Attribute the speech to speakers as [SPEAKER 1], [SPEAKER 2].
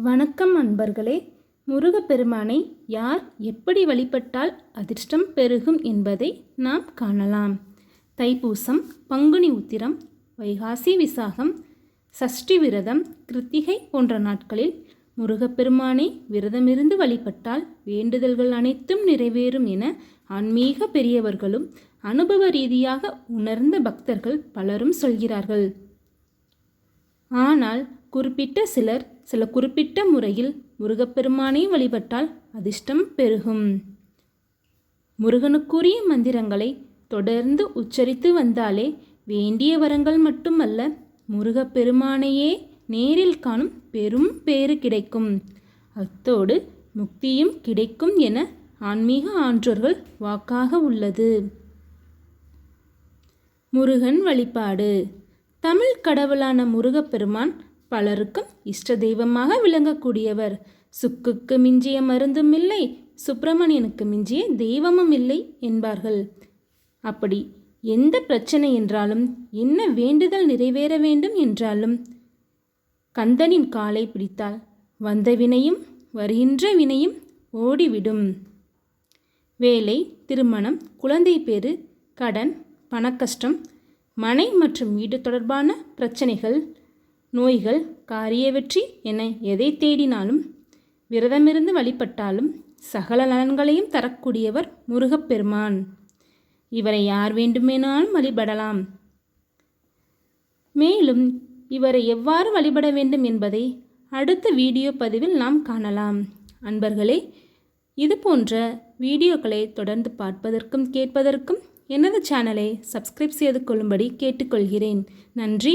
[SPEAKER 1] வணக்கம் அன்பர்களே. முருகப்பெருமானை யார் எப்படி வழிபட்டால் அதிர்ஷ்டம் பெருகும் என்பதை நாம் காணலாம். தைப்பூசம், பங்குனி உத்திரம், வைகாசி விசாகம், சஷ்டி விரதம், கிருத்திகை போன்ற நாட்களில் முருகப்பெருமானை விரதமிருந்து வழிபட்டால் வேண்டுதல்கள் அனைத்தும் நிறைவேறும் என ஆன்மீக பெரியவர்களும் அனுபவ ரீதியாக உணர்ந்த பக்தர்கள் பலரும் சொல்கிறார்கள். ஆனால் குறிப்பிட்ட சிலர் சில குறிப்பிட்ட முறையில் முருகப்பெருமானை வழிபட்டால் அதிர்ஷ்டம் பெருகும். முருகனுக்குரிய மந்திரங்களை தொடர்ந்து உச்சரித்து வந்தாலே வேண்டிய வரங்கள் மட்டுமல்ல, முருகப்பெருமானையே நேரில் காணும் பெரும் பேறு கிடைக்கும். அத்தோடு முக்தியும் கிடைக்கும் என ஆன்மீக ஆன்றோர்கள் வாக்காக உள்ளது. முருகன் வழிபாடு. தமிழ் கடவுளான முருகப்பெருமான் பலருக்கும் இஷ்ட தெய்வமாக விளங்கக்கூடியவர். சுக்குக்கு மிஞ்சிய மருந்தும் இல்லை, சுப்பிரமணியனுக்கு மிஞ்சிய தெய்வமும் இல்லை என்பார்கள். அப்படி எந்த பிரச்சனை என்றாலும், என்ன வேண்டுதல் நிறைவேற வேண்டும் என்றாலும் கந்தனின் காலை பிடித்தால் வந்த வினையும் வருகின்ற வினையும் ஓடிவிடும். வேலை, திருமணம், குழந்தை பேறு, கடன், பணக்கஷ்டம், மனை மற்றும் வீடு தொடர்பான பிரச்சனைகள், நோய்கள், காரிய வெற்றி என எதை தேடினாலும் விரதமிருந்து வழிபட்டாலும் சகல நலன்களையும் தரக்கூடியவர் முருகப்பெருமான். இவரை யார் வேண்டுமானாலும் வழிபடலாம். மேலும் இவரை எவ்வாறு வழிபட வேண்டும் என்பதை அடுத்த வீடியோ பதிவில் நாம் காணலாம். அன்பர்களே, இது போன்ற வீடியோக்களை தொடர்ந்து பார்ப்பதற்கும் கேட்பதற்கும் எனது சேனலை சப்ஸ்கிரைப் செய்து கொள்ளும்படி கேட்டுக்கொள்கிறேன். நன்றி.